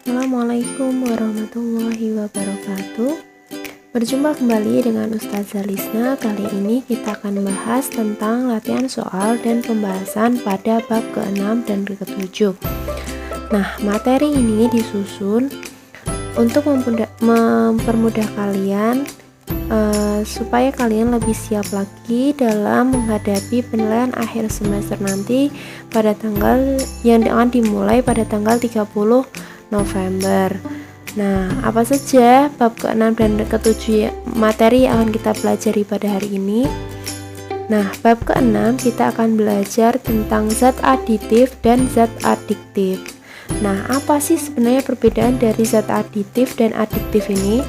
Assalamualaikum warahmatullahi wabarakatuh. Berjumpa kembali dengan Ustazah Lisna. Kali ini kita akan membahas tentang latihan soal dan pembahasan pada bab ke-6 dan ke-7. Nah, materi ini disusun untuk mempermudah kalian supaya kalian lebih siap lagi dalam menghadapi penilaian akhir semester nanti pada tanggal yang akan dimulai pada tanggal 30 November. Nah, apa saja bab ke-6 dan ke-7 materi yang akan kita pelajari pada hari ini? Nah, bab ke-6 kita akan belajar tentang zat aditif dan zat adiktif. Nah, apa sih sebenarnya perbedaan dari zat aditif dan adiktif ini?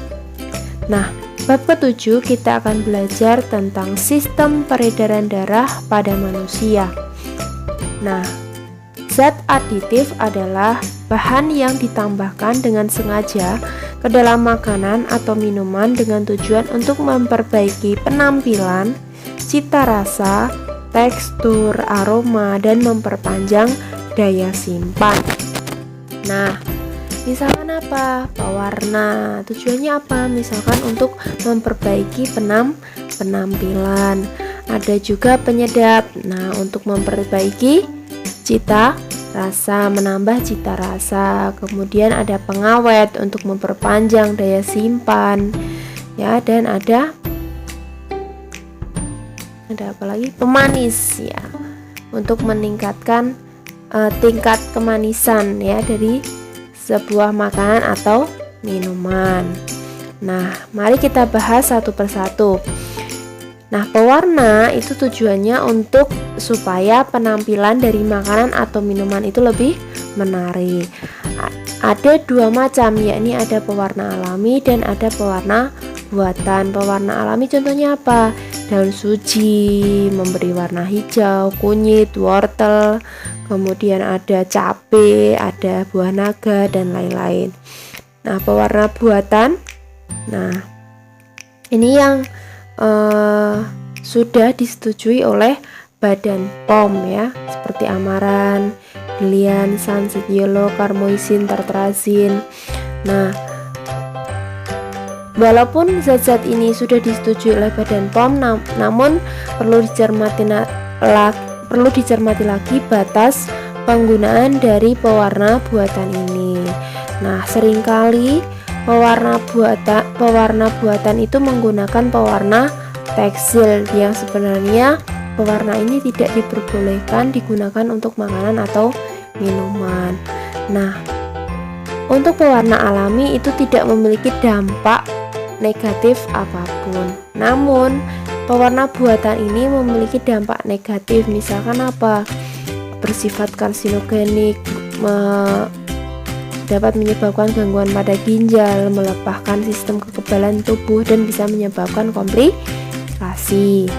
Nah, bab ke-7 kita akan belajar tentang sistem peredaran darah pada manusia. Nah, zat aditif adalah bahan yang ditambahkan dengan sengaja ke dalam makanan atau minuman dengan tujuan untuk memperbaiki penampilan, cita rasa, tekstur, aroma, dan memperpanjang daya simpan. Nah, misalkan apa? Pewarna. Tujuannya apa? Misalkan untuk memperbaiki penampilan. Ada juga penyedap. Nah, untuk memperbaiki cita rasa, menambah cita rasa. Kemudian ada pengawet untuk memperpanjang daya simpan, ya. Dan ada apa lagi? Pemanis, ya, untuk meningkatkan tingkat kemanisan, ya, dari sebuah makanan atau minuman. Nah, mari kita bahas satu persatu. Nah, pewarna itu tujuannya untuk supaya penampilan dari makanan atau minuman itu lebih menarik. Ada dua macam, yakni ada pewarna alami dan ada pewarna buatan. Pewarna alami contohnya apa? Daun suji memberi warna hijau, kunyit, wortel, kemudian ada cabai, ada buah naga, dan lain-lain. Nah, pewarna buatan, nah ini yang sudah disetujui oleh Badan POM, ya, seperti amaran, gelian, sunset yellow, karmoisin, tartrazin. Nah, walaupun zat-zat ini sudah disetujui oleh Badan POM, namun perlu dicermati lagi batas penggunaan dari pewarna buatan ini. Nah, seringkali pewarna buatan itu menggunakan pewarna tekstil yang sebenarnya pewarna ini tidak diperbolehkan digunakan untuk makanan atau minuman. Nah, untuk pewarna alami itu tidak memiliki dampak negatif apapun. Namun, pewarna buatan ini memiliki dampak negatif. Misalkan apa? Bersifat karsinogenik, dapat menyebabkan gangguan pada ginjal, melemahkan sistem kekebalan tubuh, dan bisa menyebabkan komplikasi.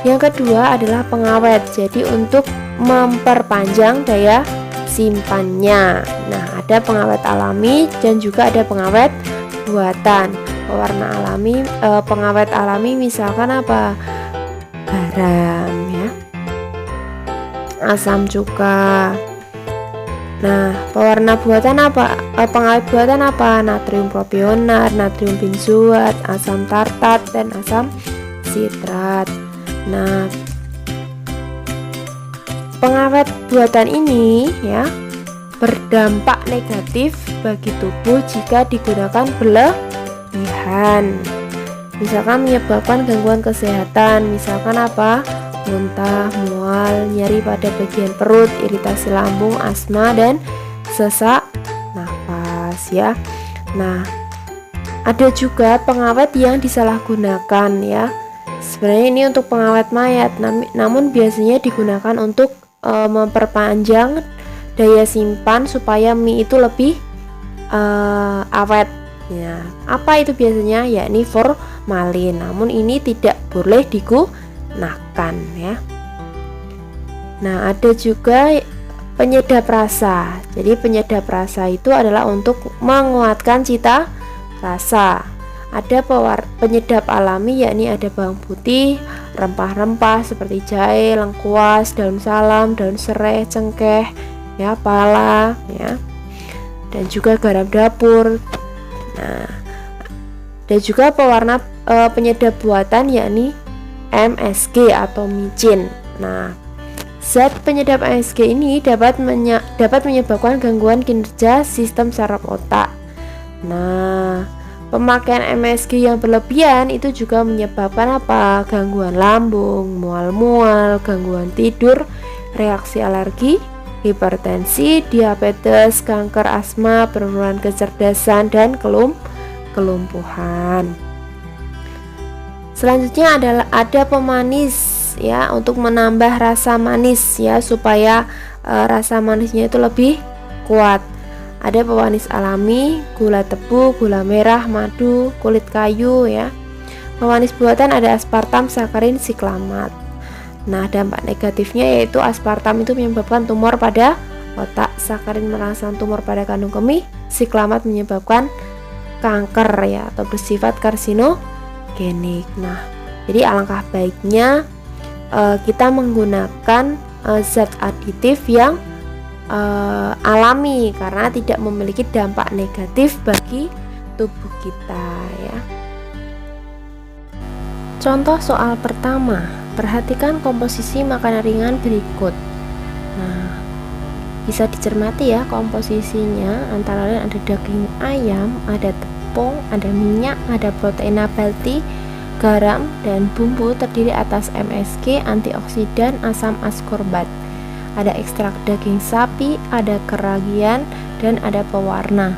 Yang kedua adalah pengawet, jadi untuk memperpanjang daya simpannya. Nah, ada pengawet alami dan juga ada pengawet buatan. Pengawet alami misalkan apa? Garam, ya, asam cuka. Nah, pewarna buatan apa? Pengawet buatan apa? Natrium propionat, natrium benzoat, asam tartat, dan asam sitrat. Nah, pengawet buatan ini, ya, berdampak negatif bagi tubuh jika digunakan berlebihan. Misalkan menyebabkan gangguan kesehatan, misalkan apa? Muntah, mual, nyeri pada bagian perut, iritasi lambung, asma, dan sesak nafas, ya. Nah, ada juga pengawet yang disalahgunakan, ya. Sebenarnya ini untuk pengawet mayat, namun biasanya digunakan untuk memperpanjang daya simpan supaya mie itu lebih awet, ya. Apa itu biasanya? Yakni formalin. Namun ini tidak boleh digunakan, ya. Nah, ada juga penyedap rasa. Jadi penyedap rasa itu adalah untuk menguatkan cita rasa. Ada penyedap alami, yakni ada bawang putih, rempah-rempah seperti jahe, lengkuas, daun salam, daun serai, cengkeh, ya, pala, ya. dan juga garam dapur. Nah, dan juga pewarna penyedap buatan yakni MSG atau micin. Nah, zat penyedap MSG ini dapat menyebabkan gangguan kinerja sistem saraf otak. Nah, pemakaian MSG yang berlebihan itu juga menyebabkan apa? Gangguan lambung, mual-mual, gangguan tidur, reaksi alergi, hipertensi, diabetes, kanker, asma, penurunan kecerdasan, dan kelumpuhan. Selanjutnya adalah ada pemanis ya, untuk menambah rasa manis ya, supaya rasa manisnya itu lebih kuat. Ada pemanis alami, gula tebu, gula merah, madu, kulit kayu ya. Pemanis buatan ada aspartam, sakarin, siklamat. Nah, dampak negatifnya yaitu aspartam itu menyebabkan tumor pada otak, sakarin merangsang tumor pada kandung kemih, siklamat menyebabkan kanker ya, atau bersifat karsinogenik. Nah, jadi alangkah baiknya kita menggunakan zat aditif yang alami karena tidak memiliki dampak negatif bagi tubuh kita ya. Contoh soal pertama, perhatikan komposisi makanan ringan berikut. Nah, bisa dicermati ya komposisinya, antara lain ada daging ayam, ada tepung, ada minyak, ada protein nabati, garam, dan bumbu terdiri atas MSG, antioksidan, asam askorbat. Ada ekstrak daging sapi, ada keragian, dan ada pewarna.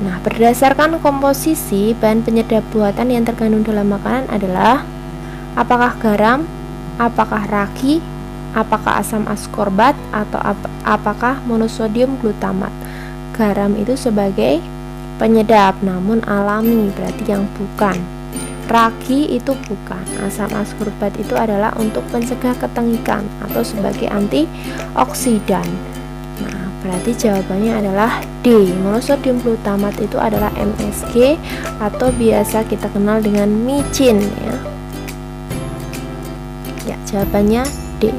Nah, berdasarkan komposisi, bahan penyedap buatan yang terkandung dalam makanan adalah apakah garam, apakah ragi, apakah asam askorbat, atau apakah monosodium glutamat. Garam itu sebagai penyedap namun alami, berarti yang bukan. Ragi itu bukan. Asam askorbat itu adalah untuk mencegah ketengikan atau sebagai antioksidan. Nah, berarti jawabannya adalah D. Monosodium glutamat itu adalah MSG atau biasa kita kenal dengan micin ya. Ya, jawabannya D.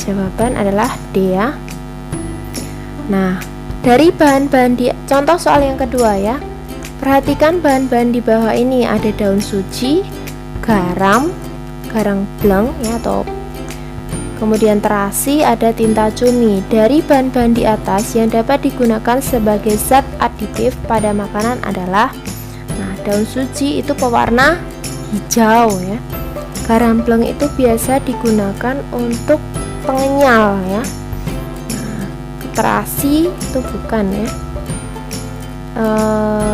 Jawaban adalah D ya. Nah, dari bahan-bahan di contoh soal yang kedua ya. Perhatikan bahan-bahan di bawah ini, ada daun suci, garam bleng ya, atau kemudian terasi, ada tinta cumi. Dari bahan-bahan di atas yang dapat digunakan sebagai zat aditif pada makanan adalah, nah, daun suci itu pewarna hijau ya. Garam bleng itu biasa digunakan untuk pengenyal ya. Terasi itu bukan ya,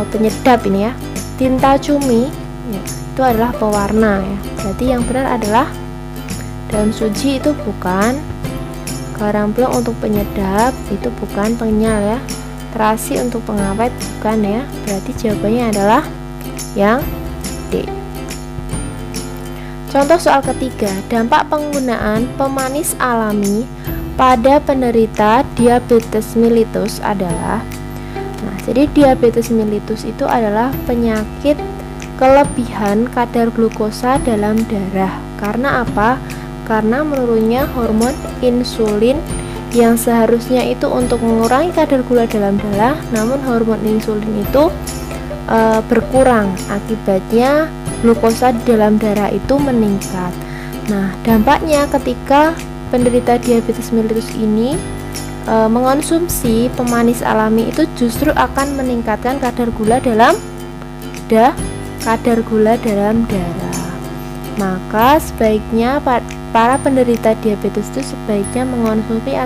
penyedap ini ya. Tinta cumi ya, itu adalah pewarna ya. Berarti yang benar adalah daun suci itu bukan, garam bleng untuk penyedap itu bukan, pengenyal ya. Terasi untuk pengawet bukan ya. Berarti jawabannya adalah yang D. Contoh soal ketiga, dampak penggunaan pemanis alami pada penderita diabetes mellitus adalah, nah, jadi diabetes mellitus itu adalah penyakit kelebihan kadar glukosa dalam darah. Karena apa? Karena menurunnya hormon insulin yang seharusnya itu untuk mengurangi kadar gula dalam darah, namun hormon insulin itu berkurang. Akibatnya glukosa di dalam darah itu meningkat. Nah, dampaknya ketika penderita diabetes mellitus ini mengonsumsi pemanis alami itu justru akan meningkatkan kadar gula dalam darah. Maka sebaiknya para penderita diabetes itu sebaiknya mengonsumsi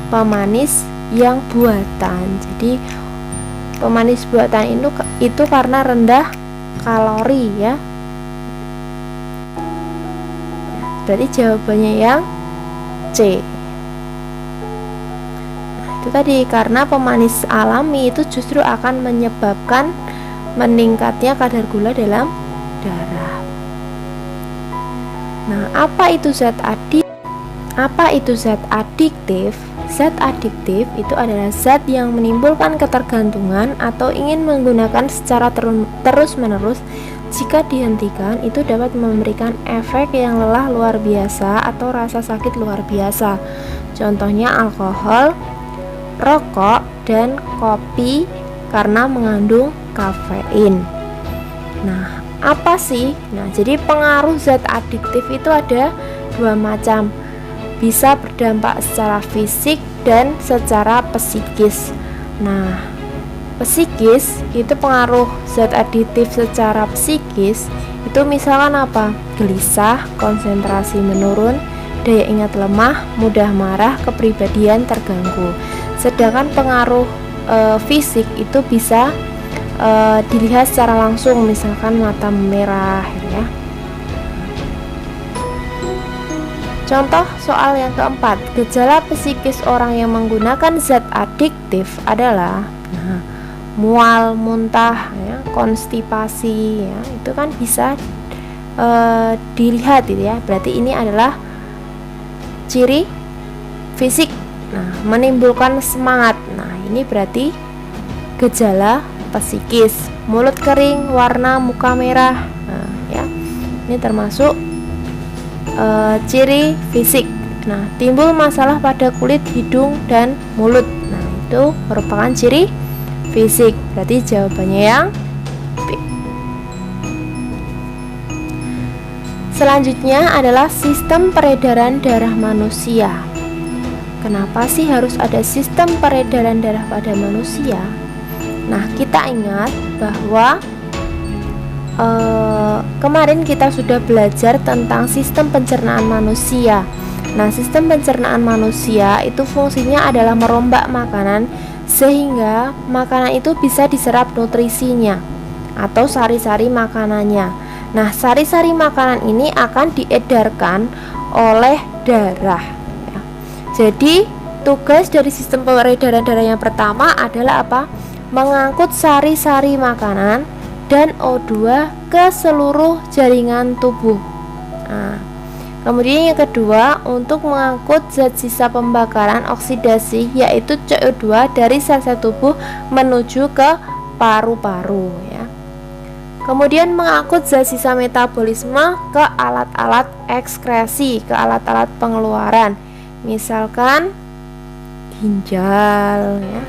pemanis yang buatan. Jadi pemanis buatan itu karena rendah kalori ya. Berarti jawabannya yang C. Nah, itu tadi, karena pemanis alami itu justru akan menyebabkan meningkatnya kadar gula dalam darah. Nah, apa itu zat adiktif? Zat adiktif itu adalah zat yang menimbulkan ketergantungan atau ingin menggunakan secara terus-menerus Jika dihentikan, itu dapat memberikan efek yang lelah luar biasa atau rasa sakit luar biasa. Contohnya alkohol, rokok, dan kopi karena mengandung kafein. Nah, apa sih? Nah, jadi pengaruh zat adiktif itu ada dua macam. Bisa berdampak secara fisik dan secara psikis. Nah, psikis itu pengaruh zat adiktif secara psikis itu misalkan apa? Gelisah, konsentrasi menurun, daya ingat lemah, mudah marah, kepribadian terganggu. Sedangkan pengaruh fisik itu bisa dilihat secara langsung, misalkan mata merah ya. Contoh soal yang keempat, gejala psikis orang yang menggunakan zat adiktif adalah mual, muntah, ya, konstipasi, ya, itu kan bisa dilihat gitu ya. Berarti ini adalah ciri fisik. Nah, menimbulkan semangat. Nah, ini berarti gejala psikis. Mulut kering, warna muka merah. Nah, ya, ini termasuk ciri fisik. Nah, timbul masalah pada kulit, hidung, dan mulut. Nah, itu merupakan ciri fisik. Berarti jawabannya yang B. Selanjutnya adalah sistem peredaran darah manusia. Kenapa sih harus ada sistem peredaran darah pada manusia? Nah, kita ingat bahwa kemarin kita sudah belajar tentang sistem pencernaan manusia. Nah, sistem pencernaan manusia itu fungsinya adalah merombak makanan sehingga makanan itu bisa diserap nutrisinya atau sari-sari makanannya. Nah, sari-sari makanan ini akan diedarkan oleh darah ya. Jadi, tugas dari sistem peredaran darah yang pertama adalah apa? Mengangkut sari-sari makanan dan O2 ke seluruh jaringan tubuh. Nah, kemudian yang kedua, untuk mengangkut zat sisa pembakaran oksidasi yaitu CO2 dari sel-sel tubuh menuju ke paru-paru ya. Kemudian mengangkut zat sisa metabolisme ke alat-alat ekskresi, ke alat-alat pengeluaran. Misalkan ginjal ya,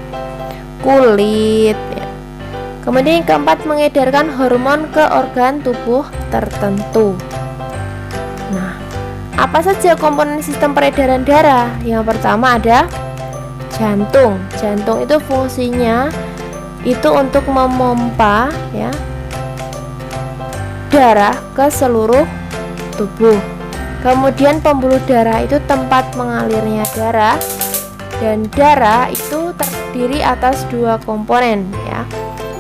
kulit ya. Kemudian yang keempat, mengedarkan hormon ke organ tubuh tertentu. Nah, apa saja komponen sistem peredaran darah? Yang pertama ada jantung. Jantung itu fungsinya itu untuk memompa ya darah ke seluruh tubuh. Kemudian pembuluh darah itu tempat mengalirnya darah, dan darah itu terdiri atas dua komponen ya,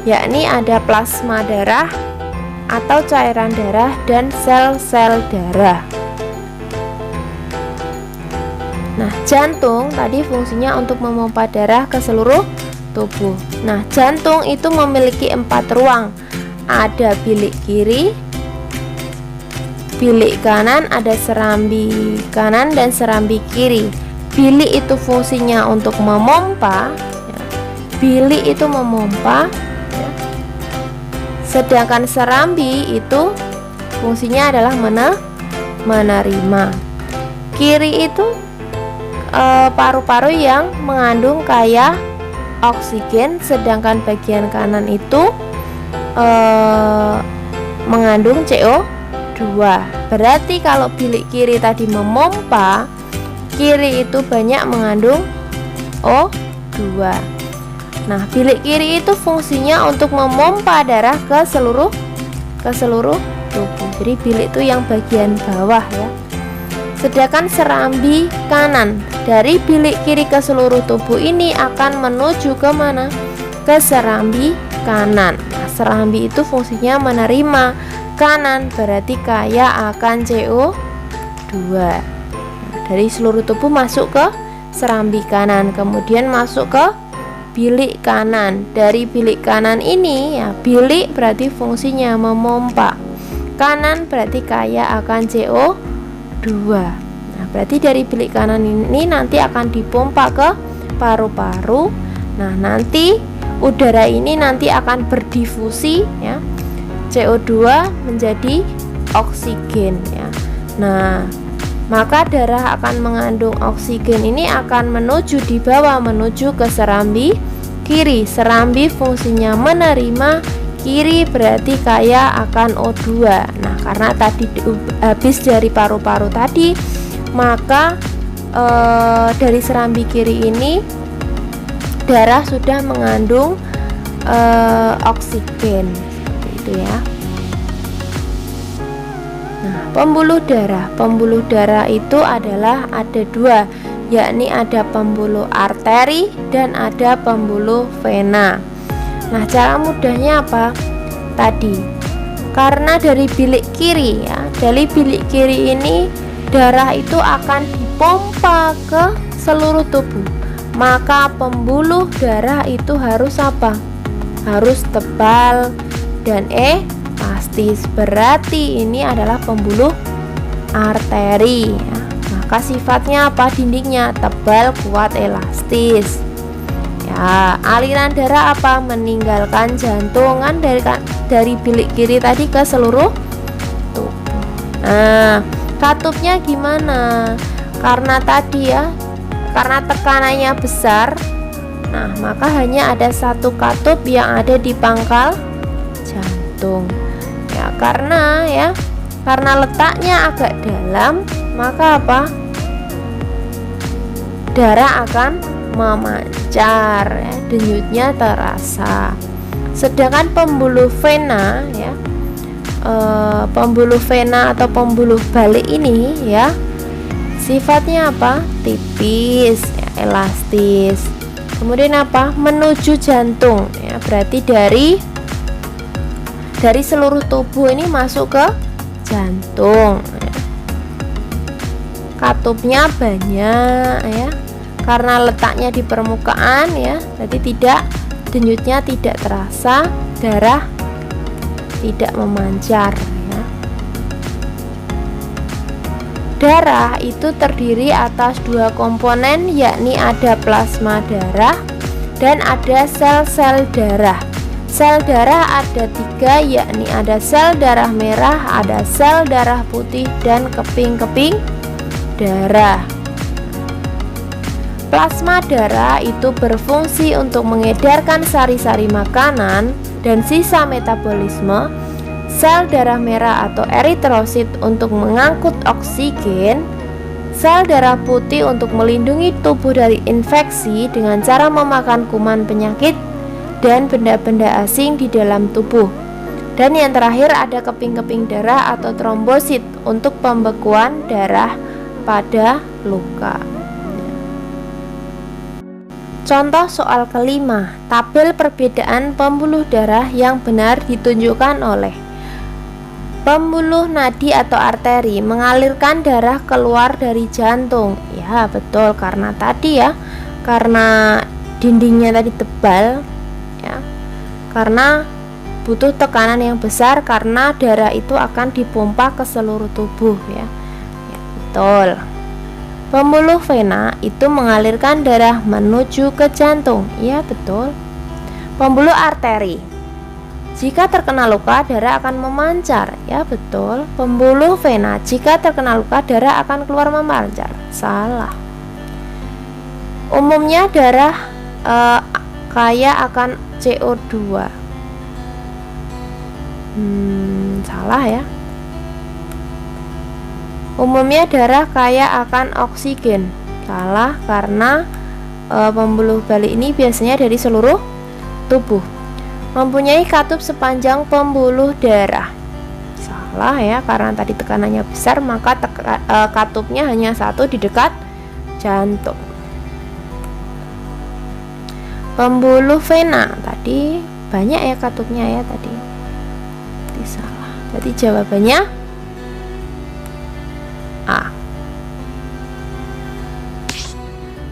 yakni ada plasma darah atau cairan darah dan sel-sel darah. Nah, jantung tadi fungsinya untuk memompa darah ke seluruh tubuh. Nah, jantung itu memiliki 4 ruang. Ada bilik kiri, bilik kanan, ada serambi kanan dan serambi kiri. Bilik itu fungsinya untuk memompa ya. Bilik itu memompa ya. Sedangkan serambi itu fungsinya adalah menerima. Kiri itu paru-paru yang mengandung kaya oksigen, sedangkan bagian kanan itu mengandung CO2. Berarti kalau bilik kiri tadi memompa, kiri itu banyak mengandung O2. Nah, bilik kiri itu fungsinya untuk memompa darah ke seluruh tubuh. Jadi bilik itu yang bagian bawah ya. Sedangkan serambi kanan, dari bilik kiri ke seluruh tubuh ini akan menuju ke mana? Ke serambi kanan. Nah, serambi itu fungsinya menerima. Kanan berarti kaya akan CO2. Nah, dari seluruh tubuh masuk ke serambi kanan, kemudian masuk ke bilik kanan. Dari bilik kanan ini ya, bilik berarti fungsinya memompa. Kanan berarti kaya akan CO2. Nah, berarti dari bilik kanan ini nanti akan dipompa ke paru-paru. Nah, nanti udara ini nanti akan berdifusi ya. CO2 menjadi oksigen ya. Nah, maka darah akan mengandung oksigen ini akan menuju di bawah, menuju ke serambi kiri. Serambi fungsinya menerima, kiri berarti kaya akan O2. Nah, karena tadi habis dari paru-paru tadi, maka dari serambi kiri ini darah sudah mengandung oksigen, seperti itu ya. Nah, pembuluh darah itu adalah ada dua, yakni ada pembuluh arteri dan ada pembuluh vena. Nah, cara mudahnya apa? Tadi, karena dari bilik kiri ya, dari bilik kiri ini darah itu akan dipompa ke seluruh tubuh. Maka pembuluh darah itu harus apa? Harus tebal dan elastis. Berarti ini adalah pembuluh arteri ya. Maka sifatnya apa? Dindingnya tebal, kuat, elastis. Ya, aliran darah apa? Meninggalkan jantungan dari bilik kiri tadi ke seluruh tubuh. Nah, katupnya gimana? Karena tadi ya, karena tekanannya besar, nah maka hanya ada satu katup yang ada di pangkal jantung. Ya, karena letaknya agak dalam, maka apa? Darah akan memancar ya, denyutnya terasa. Sedangkan pembuluh vena ya, pembuluh vena atau pembuluh balik ini ya, sifatnya apa? Tipis ya, elastis. Kemudian apa? Menuju jantung ya, berarti dari seluruh tubuh ini masuk ke jantung ya. Katupnya banyak ya, karena letaknya di permukaan ya, jadi denyutnya tidak terasa, darah tidak memancar ya. Darah itu terdiri atas dua komponen, yakni ada plasma darah dan ada sel-sel darah. Sel darah ada tiga, yakni ada sel darah merah, ada sel darah putih, dan keping-keping darah. Plasma darah itu berfungsi untuk mengedarkan sari-sari makanan dan sisa metabolisme. Sel darah merah atau eritrosit untuk mengangkut oksigen. Sel darah putih untuk melindungi tubuh dari infeksi dengan cara memakan kuman penyakit dan benda-benda asing di dalam tubuh. Dan yang terakhir ada keping-keping darah atau trombosit untuk pembekuan darah pada luka. Contoh soal kelima, tabel perbedaan pembuluh darah yang benar ditunjukkan oleh pembuluh nadi atau arteri mengalirkan darah keluar dari jantung. Ya betul, karena tadi ya, karena dindingnya tadi tebal ya, karena butuh tekanan yang besar karena darah itu akan dipompa ke seluruh tubuh ya. Ya betul. Pembuluh vena itu mengalirkan darah menuju ke jantung. Ya betul. Pembuluh arteri, jika terkena luka darah akan memancar. Ya betul. Pembuluh vena, jika terkena luka darah akan keluar memancar. Salah. Umumnya darah kaya akan CO2. Salah ya. Umumnya darah kaya akan oksigen. Salah, karena pembuluh balik ini biasanya dari seluruh tubuh. Mempunyai katup sepanjang pembuluh darah. Salah ya, karena tadi tekanannya besar, maka katupnya hanya satu di dekat jantung. Pembuluh vena tadi banyak ya katupnya ya tadi. Berarti salah. Berarti jawabannya A.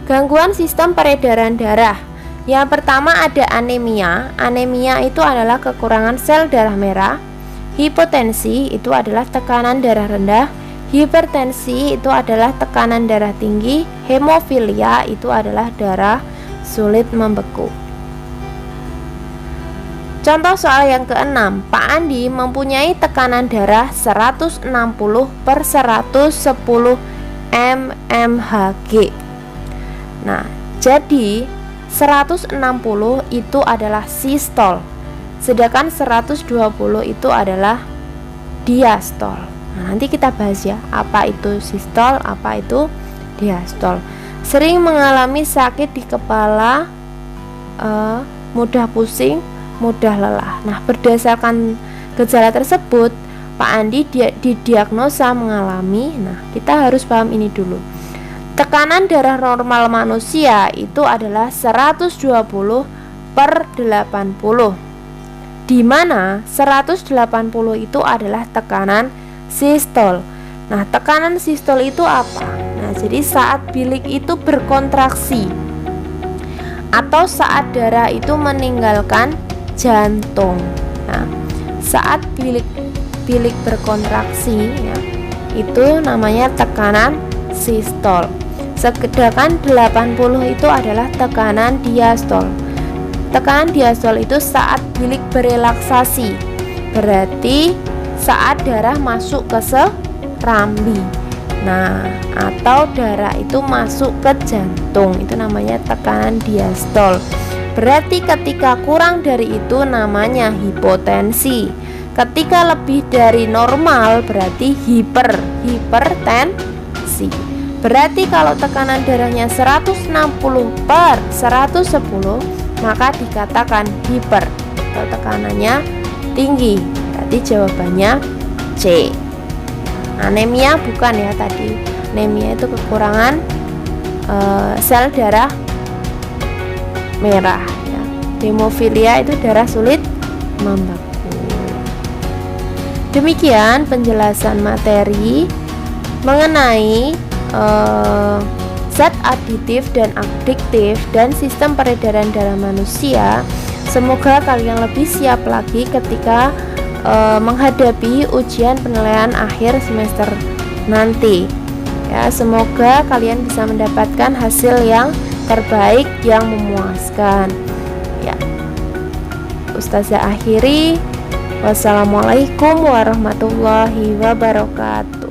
Gangguan sistem peredaran darah. Yang pertama ada anemia. Anemia itu adalah kekurangan sel darah merah. Hipotensi itu adalah tekanan darah rendah. Hipertensi itu adalah tekanan darah tinggi. Hemofilia itu adalah darah sulit membeku. Contoh soal yang keenam, Pak Andi mempunyai tekanan darah 160 per 110 mmHg. Nah, jadi 160 itu adalah sistol, sedangkan 120 itu adalah diastol. Nah, nanti kita bahas ya, apa itu sistol, apa itu diastol. Sering mengalami sakit di kepala, mudah pusing, mudah lelah. Nah, berdasarkan gejala tersebut, Pak Andi didiagnosa mengalami, nah kita harus paham ini dulu. Tekanan darah normal manusia itu adalah 120 per 80, di mana 180 itu adalah tekanan sistol. Nah, tekanan sistol itu apa? Nah, jadi saat bilik itu berkontraksi atau saat darah itu meninggalkan jantung. Nah, saat bilik berkontraksi ya, itu namanya tekanan sistol. Sedangkan 80 itu adalah tekanan diastol. Tekanan diastol itu saat bilik berelaksasi, berarti saat darah masuk ke serambi. Nah, atau darah itu masuk ke jantung, itu namanya tekanan diastol. Berarti ketika kurang dari itu namanya hipotensi. Ketika lebih dari normal berarti hipertensi. Berarti kalau tekanan darahnya 160 per 110, maka dikatakan hiper atau tekanannya tinggi. Berarti jawabannya C. Anemia bukan ya tadi. Anemia itu kekurangan sel darah merah ya. Hemofilia itu darah sulit membeku. Demikian penjelasan materi mengenai zat aditif dan adiktif dan sistem peredaran darah manusia. Semoga kalian lebih siap lagi ketika menghadapi ujian penilaian akhir semester nanti. Ya, semoga kalian bisa mendapatkan hasil yang terbaik yang memuaskan. Ya. Ustazah akhiri. Wassalamualaikum warahmatullahi wabarakatuh.